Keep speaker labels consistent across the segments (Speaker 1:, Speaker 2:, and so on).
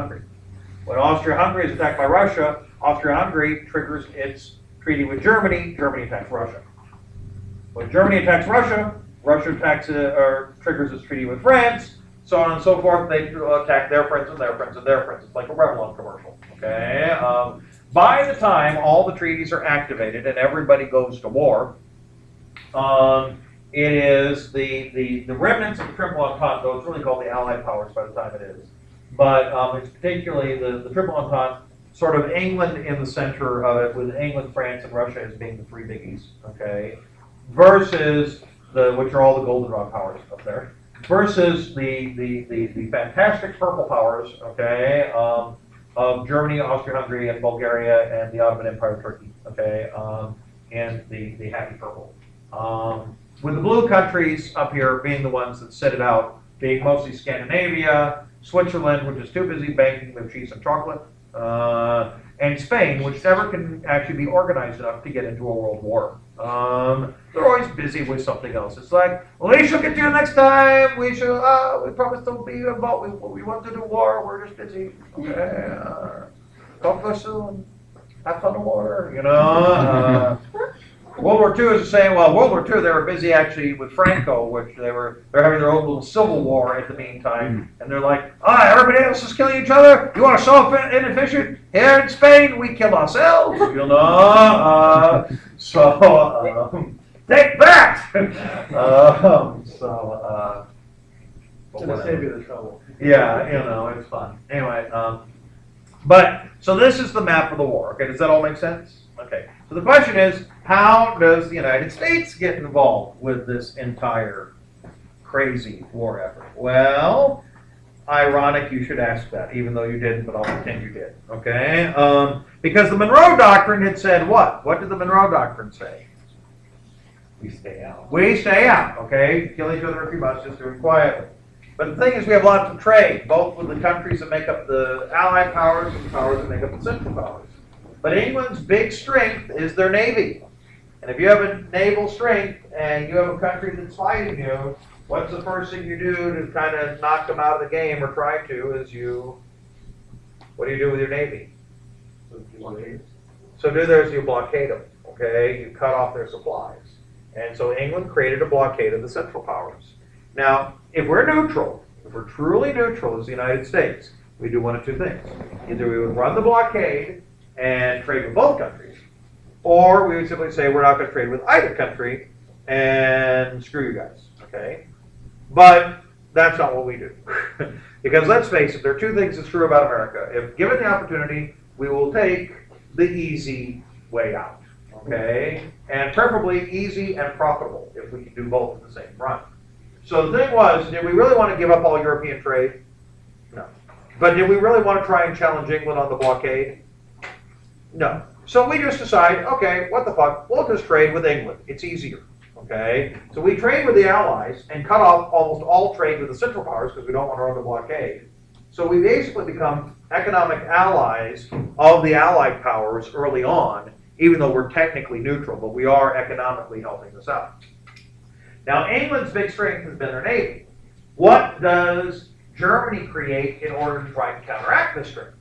Speaker 1: Austria-Hungary. When Austria-Hungary is attacked by Russia, Austria-Hungary triggers its treaty with Germany. Germany attacks Russia. When Germany attacks Russia, Russia attacks or triggers its treaty with France. So on and so forth. They attack their friends and their friends and their friends. It's like a Revlon commercial. Okay. By the time all the treaties are activated and everybody goes to war, it is the remnants of the Triple Entente, though it's really called the Allied Powers by the time it is. But it's particularly the Triple Entente, sort of England in the center of it, with England, France, and Russia as being the three biggies, okay? Versus which are all the goldenrod powers up there, versus the fantastic purple powers, okay, of Germany, Austria-Hungary, and Bulgaria, and the Ottoman Empire, Turkey, okay, and the happy purple. With the blue countries up here being the ones that set it out, being mostly Scandinavia, Switzerland, which is too busy banking their cheese and chocolate, and Spain, which never can actually be organized enough to get into a world war. They're always busy with something else. It's like, we shall get to you next time. We shall. We promise to be involved. We want to do war. We're just busy. Okay. Talk to us soon. Have fun in war. You know. World War II is the same. Well, World War II, they were busy actually with Franco, which they're having their own little civil war at the meantime, and they're like, everybody else is killing each other. You want to solve inefficient? Here in Spain, we kill ourselves. You know. Take that.
Speaker 2: To save you the trouble.
Speaker 1: Yeah, you know, it's fun. Anyway, but so this is the map of the war. Okay, does that all make sense? Okay. So the question is, how does the United States get involved with this entire crazy war effort? Well, ironic you should ask that, even though you didn't, but I'll pretend you did. Okay? Because the Monroe Doctrine had said what? What did the Monroe Doctrine say?
Speaker 2: We stay out.
Speaker 1: We stay out, okay? Kill each other if you must, just do it quietly. But the thing is, we have lots of trade, both with the countries that make up the Allied powers and the powers that make up the Central powers. But England's big strength is their navy. And if you have a naval strength and you have a country that's fighting you, what's the first thing you do to kind of knock them out of the game, or try to, is what do you do with your navy? So you blockade them, okay? You cut off their supplies. And so England created a blockade of the Central powers. Now, if we're neutral, if we're truly neutral as the United States, we do one of two things. Either we would run the blockade and trade with both countries, or we would simply say we're not going to trade with either country and screw you guys, okay? But that's not what we do. Because let's face it, there are two things that's true about America. If given the opportunity, we will take the easy way out, okay? And preferably easy and profitable, if we can do both at the same run. So the thing was, did we really want to give up all European trade? No. But did we really want to try and challenge England on the blockade? No. So we just decide, okay, what the fuck, we'll just trade with England. It's easier, okay? So we trade with the Allies and cut off almost all trade with the Central powers because we don't want to run the blockade. So we basically become economic allies of the Allied powers early on, even though we're technically neutral, but we are economically helping this out. Now, England's big strength has been their navy. What does Germany create in order to try and counteract this strength?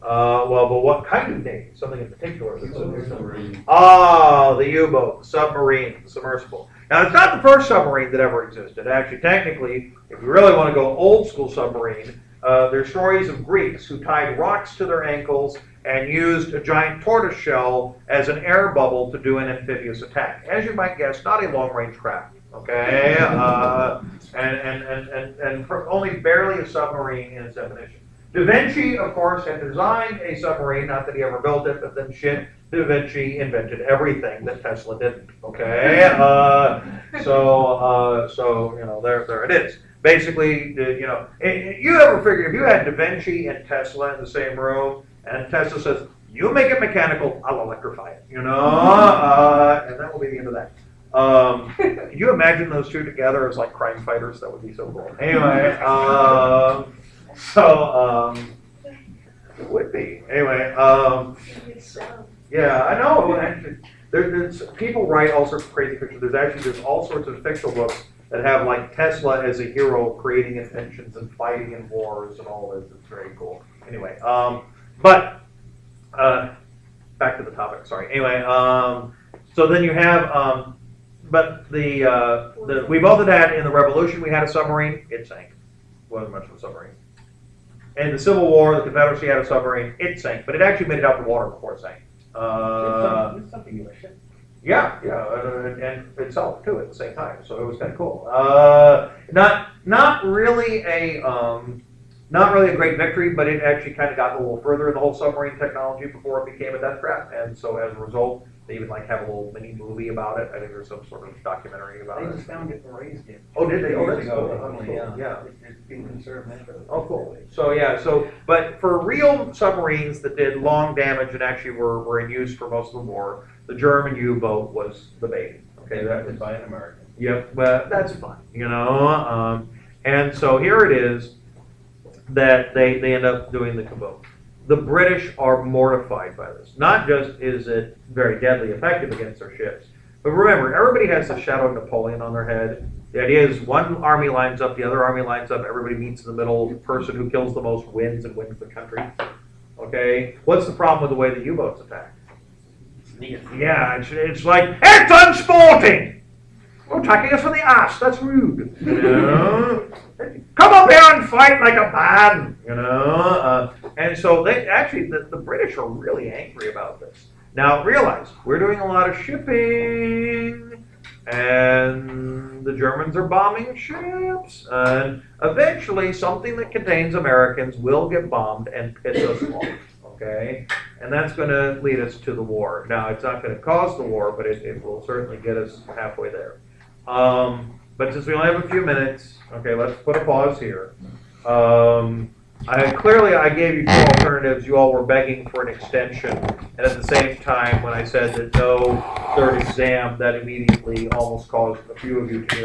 Speaker 1: But what kind of navy? Something in particular.
Speaker 2: Submarine.
Speaker 1: The U-boat, the submarine, the submersible. Now, it's not the first submarine that ever existed. Actually, technically, if you really want to go old school submarine, there's stories of Greeks who tied rocks to their ankles and used a giant tortoise shell as an air bubble to do an amphibious attack. As you might guess, not a long-range craft. Okay, and only barely a submarine in its definition. Da Vinci, of course, had designed a submarine, not that he ever built it, but then shit, Da Vinci invented everything that Tesla didn't, okay? So you know, there it is. Basically, you know, you ever figured if you had Da Vinci and Tesla in the same room, and Tesla says, you make it mechanical, I'll electrify it, you know? And that will be the end of that. Can you imagine those two together as like crime fighters? That would be so cool. Anyway, it would be. Anyway, yeah, I know. Actually, there's people write all sorts of crazy pictures. There's all sorts of fictional books that have like Tesla as a hero creating inventions and fighting in wars and all this. It's very cool. Anyway, but back to the topic. Sorry. Anyway, so then you have, but we both had that in the Revolution. We had a submarine. It sank. Wasn't much of a submarine. In the Civil War, the Confederacy had a submarine. It sank, but it actually made it out the water before it sank.
Speaker 2: It's something you ship.
Speaker 1: Yeah, and itself too at the same time. So it was kind of cool. Not really a great victory, but it actually kind of got a little further in the whole submarine technology before it became a death trap. And so as a result, they even like have a little mini movie about it. I think there's some sort of documentary about it.
Speaker 2: They just found it and raised it.
Speaker 1: Oh, did they? Oh,
Speaker 2: Years
Speaker 1: that's
Speaker 2: ago,
Speaker 1: cool.
Speaker 2: they
Speaker 1: Cool. Yeah.
Speaker 2: It's being conserved naturally.
Speaker 1: Oh, cool. So yeah, but for real submarines that did long damage and actually were in use for most of the war, the German U-boat was the baby. Okay, that was
Speaker 2: by an American.
Speaker 1: Yep, well, that's fun, and so here it is that they end up doing the kaboom. The British are mortified by this. Not just is it very deadly effective against their ships, but remember, everybody has the shadow of Napoleon on their head. The idea is one army lines up, the other army lines up, everybody meets in the middle, the person who kills the most wins and wins the country. Okay, what's the problem with the way the U-boats attack? Yeah, it's like, it's unsporting! You're attacking us from the ass, that's rude. Come up here and fight like a man, and so they actually, the British are really angry about this. Now realize, we're doing a lot of shipping, and the Germans are bombing ships, and eventually something that contains Americans will get bombed and piss us off. Okay, and that's going to lead us to the war. Now, it's not going to cause the war, but it will certainly get us halfway there. But since we only have a few minutes, okay, let's put a pause here. I gave you two alternatives. You all were begging for an extension, and at the same time, when I said that no third exam, that immediately almost caused a few of you to